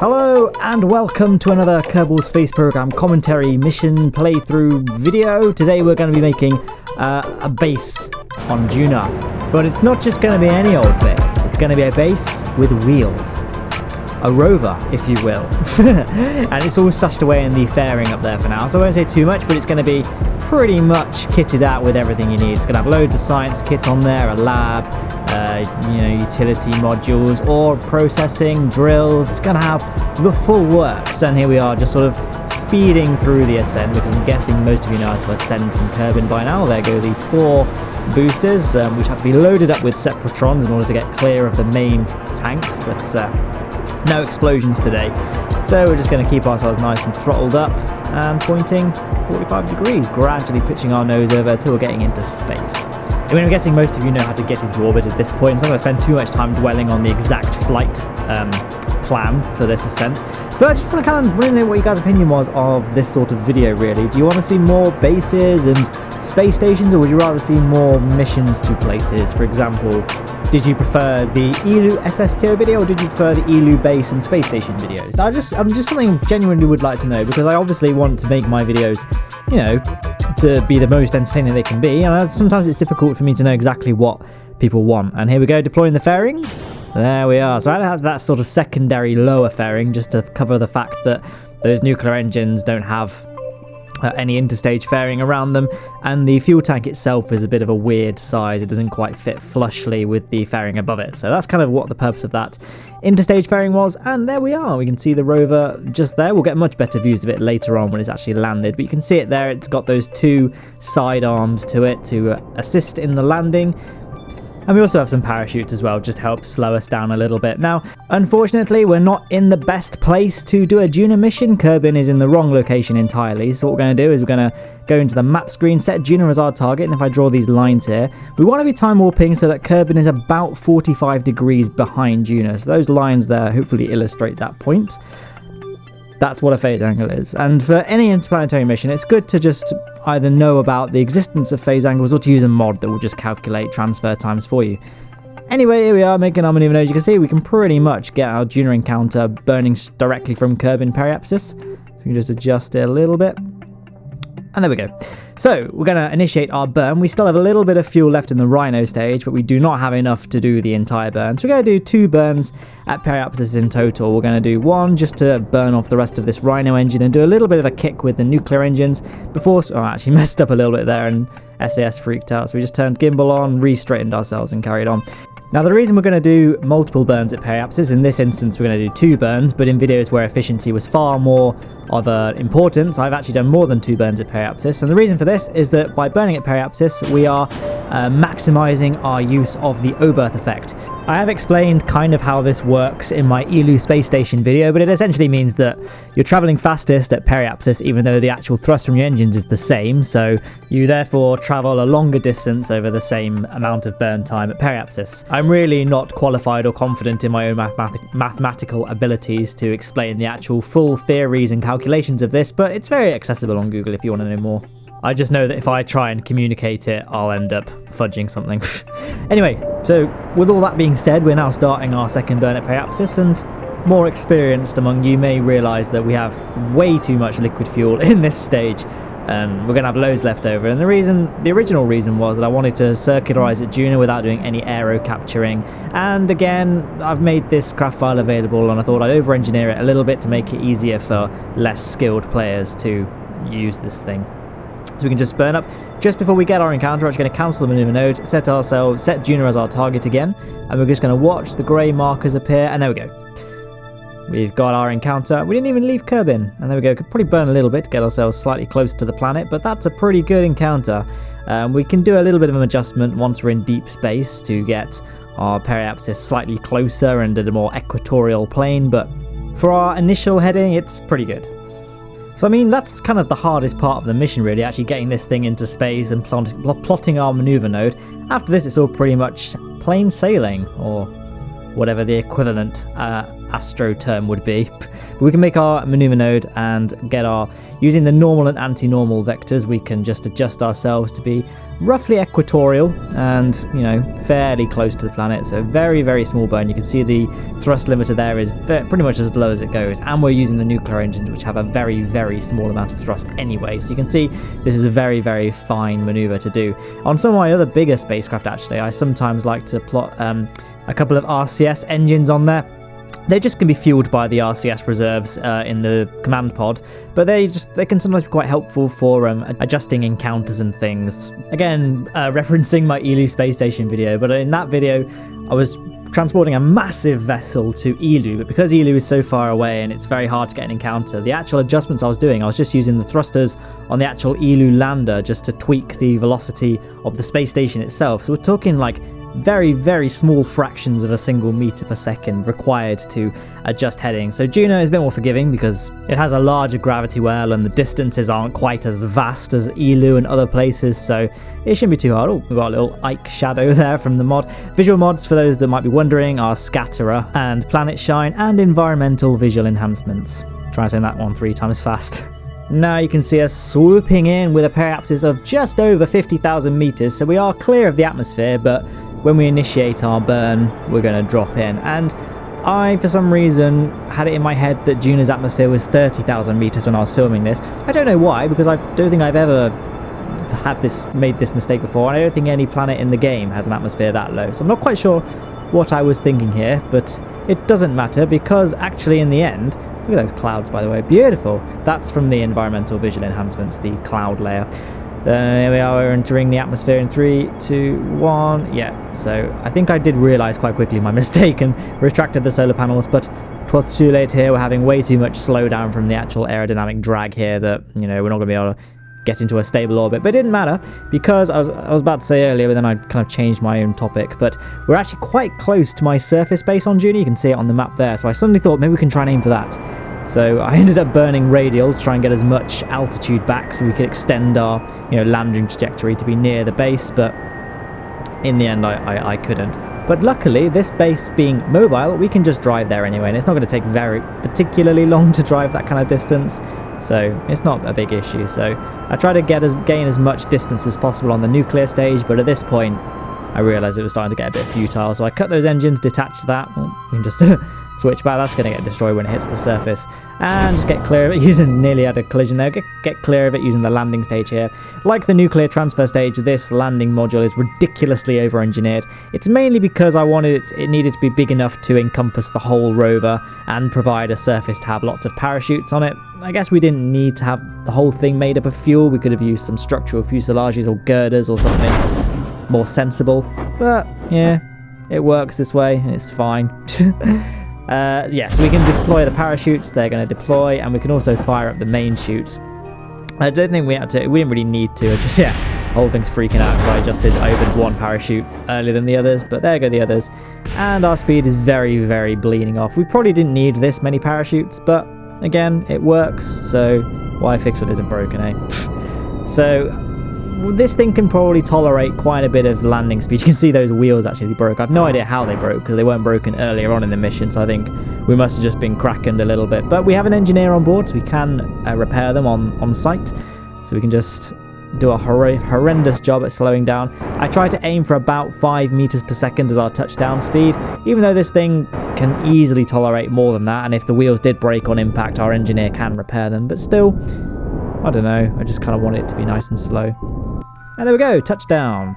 Hello and welcome to another Kerbal Space Program commentary mission playthrough video. Today we're going to be making a base on Duna, but it's not just going to be any old base. It's going to be a base with wheels. A rover, if you will. And it's all stashed away in the fairing up there for now, so I won't say too much, but it's going to be pretty much kitted out with everything you need. It's going to have loads of science kit on there, a lab, utility modules, ore processing, drills. It's going to have the full works, and here we are just sort of speeding through the ascent, because I'm guessing most of you know how to ascend from Kerbin by now. There go the 4 boosters, which have to be loaded up with separatrons in order to get clear of the main tanks, but no explosions today. So we're just going to keep ourselves nice and throttled up and pointing 45 degrees, gradually pitching our nose over till we're getting into space. I mean, I'm guessing most of you know how to get into orbit at this point. I'm not going to spend too much time dwelling on the exact flight plan for this ascent, but I just want to kind of really know what your guys' opinion was of this sort of video, really. Do you want to see more bases and space stations, or would you rather see more missions to places? For example, did you prefer the Elu SSTO video, or did you prefer the Elu base and space station videos? I'm just something genuinely would like to know, because I obviously want to make my videos, you know, to be the most entertaining they can be, and sometimes it's difficult for me to know exactly what people want. And here we go, deploying the fairings. There we are. So I have that sort of secondary lower fairing just to cover the fact that those nuclear engines don't have any interstage fairing around them, and the fuel tank itself is a bit of a weird size. It doesn't quite fit flushly with the fairing above it, so that's kind of what the purpose of that interstage fairing was. And there we are, we can see the rover just there. We'll get much better views of it later on when it's actually landed, but you can see it there. It's got those 2 side arms to it to assist in the landing. And we also have some parachutes as well, just to help slow us down a little bit. Now, unfortunately, we're not in the best place to do a Duna mission. Kerbin is in the wrong location entirely. So what we're going to do is we're going to go into the map screen, set Duna as our target, and if I draw these lines here, we want to be time warping so that Kerbin is about 45 degrees behind Duna. So those lines there hopefully illustrate that point. That's what a phase angle is. And for any interplanetary mission, it's good to just either know about the existence of phase angles or to use a mod that will just calculate transfer times for you. Anyway, here we are making our maneuver node. You can see we can pretty much get our Duna encounter burning directly from Kerbin periapsis. We can just adjust it a little bit. And there we go. So we're going to initiate our burn. We still have a little bit of fuel left in the Rhino stage, but we do not have enough to do the entire burn. So we're going to do 2 burns at periapsis in total. We're going to do 1 just to burn off the rest of this Rhino engine and do a little bit of a kick with the nuclear engines before... Oh, I actually messed up a little bit there and SAS freaked out. So we just turned gimbal on, re-straightened ourselves and carried on. Now, the reason we're going to do multiple burns at periapsis, in this instance we're going to do 2 burns, but in videos where efficiency was far more of importance, I've actually done more than 2 burns at periapsis. And the reason for this is that by burning at periapsis, we are maximizing our use of the O-berth effect. I have explained kind of how this works in my Elu space station video, but it essentially means that you're traveling fastest at periapsis even though the actual thrust from your engines is the same, so you therefore travel a longer distance over the same amount of burn time at periapsis. I'm really not qualified or confident in my own mathematical abilities to explain the actual full theories and calculations of this, but it's very accessible on Google if you want to know more. I just know that if I try and communicate it, I'll end up fudging something. Anyway, so with all that being said, we're now starting our second burn at periapsis, and more experienced among you may realise that we have way too much liquid fuel in this stage. We're going to have loads left over, and the original reason was that I wanted to circularise at Duna without doing any aero capturing, and again, I've made this craft file available and I thought I'd over-engineer it a little bit to make it easier for less skilled players to use this thing. So we can just burn up just before we get our encounter. I'm just going to cancel the maneuver node, set Duna as our target again, and we're just going to watch the grey markers appear, and there we go. We've got our encounter. We didn't even leave Kerbin, and there we go. Could probably burn a little bit to get ourselves slightly close to the planet, but that's a pretty good encounter. We can do a little bit of an adjustment once we're in deep space to get our periapsis slightly closer and at a more equatorial plane, but for our initial heading, it's pretty good. So I mean, that's kind of the hardest part of the mission really, actually getting this thing into space and plotting our maneuver node. After this, it's all pretty much plain sailing, or whatever the equivalent astro term would be. But we can make our maneuver node and get using the normal and anti-normal vectors, we can just adjust ourselves to be roughly equatorial and, fairly close to the planet. So very, very small burn. You can see the thrust limiter there is pretty much as low as it goes. And we're using the nuclear engines, which have a very, very small amount of thrust anyway. So you can see this is a very, very fine maneuver to do. On some of my other bigger spacecraft, actually, I sometimes like to plot a couple of RCS engines on there. They're just going to be fueled by the RCS reserves in the command pod, but they can sometimes be quite helpful for adjusting encounters and things. Again, referencing my Eeloo space station video, but in that video I was transporting a massive vessel to Eeloo, but because Eeloo is so far away and it's very hard to get an encounter, the actual adjustments I was doing, I was just using the thrusters on the actual Eeloo lander just to tweak the velocity of the space station itself. So we're talking like very, very small fractions of a single meter per second required to adjust heading. So Duna is a bit more forgiving because it has a larger gravity well and the distances aren't quite as vast as Eeloo and other places, so it shouldn't be too hard. Oh, we've got a little Ike shadow there from the mod. Visual mods, for those that might be wondering, are Scatterer and Planet Shine and Environmental Visual Enhancements. Try saying that one 3 times fast. Now you can see us swooping in with a periapsis of just over 50,000 meters, so we are clear of the atmosphere, but when we initiate our burn, we're going to drop in. And I, for some reason, had it in my head that Duna's atmosphere was 30,000 meters when I was filming this. I don't know why, because I don't think I've ever made this mistake before, and I don't think any planet in the game has an atmosphere that low. So I'm not quite sure what I was thinking here, but it doesn't matter, because actually in the end, look at those clouds, by the way, beautiful. That's from the environmental visual enhancements, the cloud layer. Here we are, we're entering the atmosphere in 3, 2, 1. Yeah, so I think I did realise quite quickly my mistake and retracted the solar panels, but 'twas too late here. We're having way too much slowdown from the actual aerodynamic drag here that, we're not going to be able to get into a stable orbit. But it didn't matter, because I was about to say earlier, but then I kind of changed my own topic, but we're actually quite close to my surface base on Duna. You can see it on the map there, so I suddenly thought maybe we can try and aim for that. So I ended up burning radial to try and get as much altitude back so we could extend our landing trajectory to be near the base, but in the end I couldn't. But luckily, this base being mobile, we can just drive there anyway, and it's not going to take very particularly long to drive that kind of distance, so it's not a big issue. So I try to gain as much distance as possible on the nuclear stage, but at this point I realised it was starting to get a bit futile, so I cut those engines, detached that. We can just switch back. That's going to get destroyed when it hits the surface, and just get clear of it using, nearly had a collision there, get clear of it using the landing stage here. Like the nuclear transfer stage, this landing module is ridiculously over-engineered. It's mainly because I wanted it needed to be big enough to encompass the whole rover and provide a surface to have lots of parachutes on it. I guess we didn't need to have the whole thing made up of fuel. We could have used some structural fuselages or girders or something more sensible, but yeah, it works this way and it's fine. Yeah, so we can deploy the parachutes, they're going to deploy, and we can also fire up the main chutes. I don't think we didn't really need to, the whole thing's freaking out because I opened one parachute earlier than the others, but there go the others, and our speed is very, very bleeding off. We probably didn't need this many parachutes, but again, it works, so why fix what isn't broken, eh? So this thing can probably tolerate quite a bit of landing speed. You can see those wheels actually broke. I've no idea how they broke because they weren't broken earlier on in the mission, so I think we must have just been crackened a little bit. But we have an engineer on board, so we can repair them on site. So we can just do a horrendous job at slowing down. I try to aim for about 5 meters per second as our touchdown speed, even though this thing can easily tolerate more than that, and if the wheels did break on impact, our engineer can repair them. But still, I don't know, I just kind of want it to be nice and slow. And there we go, touchdown.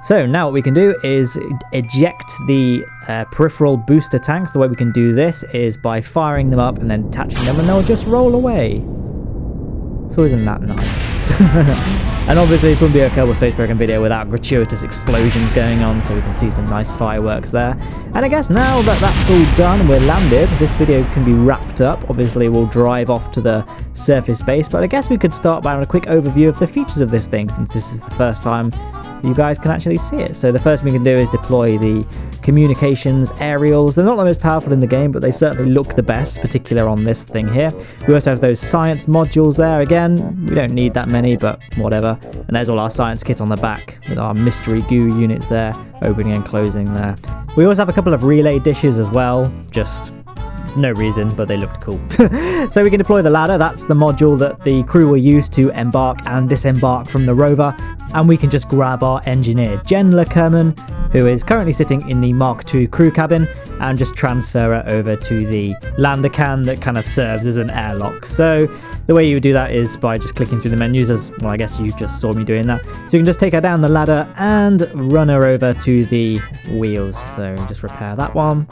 So now what we can do is eject the peripheral booster tanks. The way we can do this is by firing them up and then detaching them, and they'll just roll away. So isn't that nice? And obviously this wouldn't be a Kerbal Space Program video without gratuitous explosions going on, so we can see some nice fireworks there. And I guess now that that's all done and we're landed, this video can be wrapped up. Obviously we'll drive off to the surface base, but I guess we could start by having a quick overview of the features of this thing, since this is the first time you guys can actually see it. So the first thing we can do is deploy the communications aerials. They're not the most powerful in the game, but they certainly look the best, particularly on this thing here. We also have those science modules there. Again, we don't need that many, but whatever. And there's all our science kit on the back with our mystery goo units there, opening and closing there. We also have a couple of relay dishes as well, just no reason, but they looked cool. So we can deploy the ladder. That's the module that the crew will use to embark and disembark from the rover. And we can just grab our engineer, Jen Leckerman, who is currently sitting in the Mark II crew cabin, and just transfer her over to the lander can that kind of serves as an airlock. So the way you would do that is by just clicking through the menus, as well, I guess you just saw me doing that. So you can just take her down the ladder and run her over to the wheels. So just repair that one.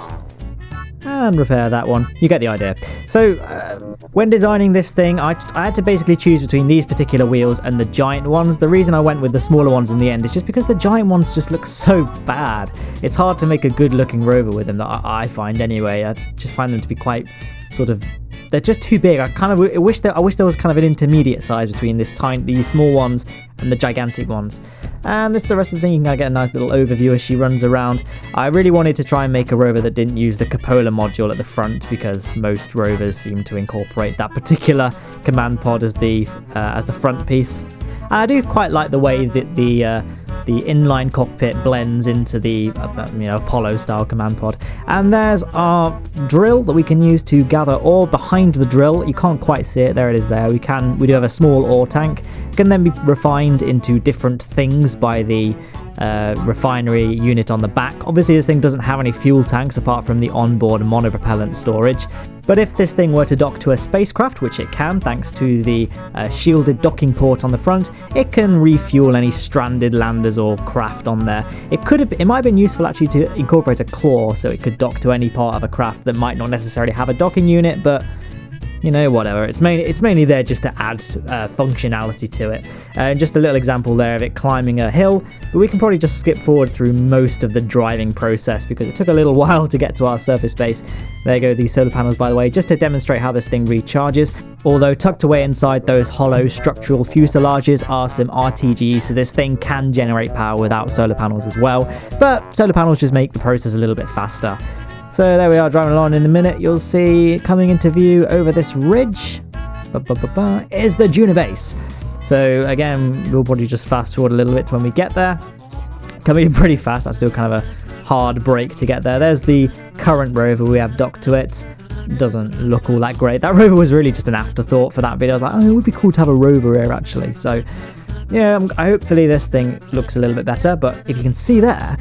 And repair that one. You get the idea. So when designing this thing, I had to basically choose between these particular wheels and the giant ones. The reason I went with the smaller ones in the end is just because the giant ones just look so bad. It's hard to make a good looking rover with them, that I find anyway. I just find them to be quite sort of, they're just too big. I wish there was kind of an intermediate size between these small ones and the gigantic ones. And this is the rest of the thing. You can get a nice little overview as she runs around. I really wanted to try and make a rover that didn't use the cupola module at the front, because most rovers seem to incorporate that particular command pod as the front piece. And I do quite like the way that the inline cockpit blends into the Apollo style command pod. And there's our drill that we can use to gather ore. Behind the drill, you can't quite see it, there it is there. We do have a small ore tank. It can then be refined into different things by the refinery unit on the back. Obviously this thing doesn't have any fuel tanks apart from the onboard monopropellant storage, but if this thing were to dock to a spacecraft, which it can thanks to the shielded docking port on the front, it can refuel any stranded landers or craft on there. It might have been useful actually to incorporate a claw, so it could dock to any part of a craft that might not necessarily have a docking unit, but whatever. It's mainly there just to add functionality to it. And just a little example there of it climbing a hill, but we can probably just skip forward through most of the driving process because it took a little while to get to our surface base. There you go, these solar panels, by the way, just to demonstrate how this thing recharges. Although tucked away inside those hollow structural fuselages are some RTGs, so this thing can generate power without solar panels as well. But solar panels just make the process a little bit faster. So there we are, driving along. In a minute you'll see coming into view over this ridge is the Duna base. So again, we'll probably just fast forward a little bit to when we get there. Coming in pretty fast. That's still kind of a hard break to get there. There's the current rover we have docked to it. Doesn't look all that great. That rover was really just an afterthought for that video. I was like, oh, it would be cool to have a rover here actually. So yeah, hopefully this thing looks a little bit better. But if you can see there,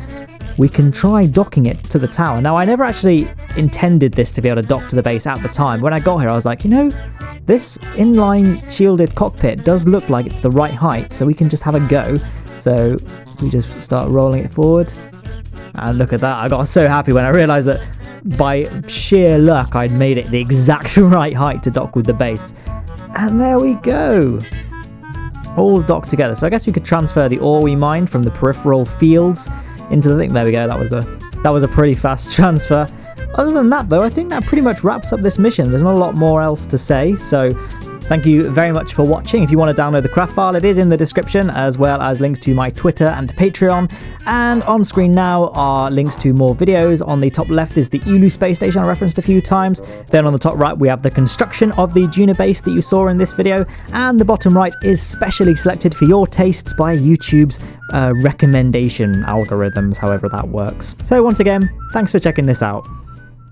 we can try docking it to the tower. Now, I never actually intended this to be able to dock to the base at the time. When I got here, I was like, this inline shielded cockpit does look like it's the right height, so we can just have a go. So we just start rolling it forward. And look at that. I got so happy when I realized that by sheer luck, I'd made it the exact right height to dock with the base. And there we go. All docked together. So I guess we could transfer the ore we mined from the peripheral fields into the thing. There we go. That was a pretty fast transfer. Other than that, though, I think that pretty much wraps up this mission. There's not a lot more else to say, so thank you very much for watching. If you want to download the craft file, it is in the description, as well as links to my Twitter and Patreon. And on screen now are links to more videos. On the top left is the Elu space station I referenced a few times. Then on the top right, we have the construction of the Duna base that you saw in this video. And the bottom right is specially selected for your tastes by YouTube's recommendation algorithms, however that works. So once again, thanks for checking this out.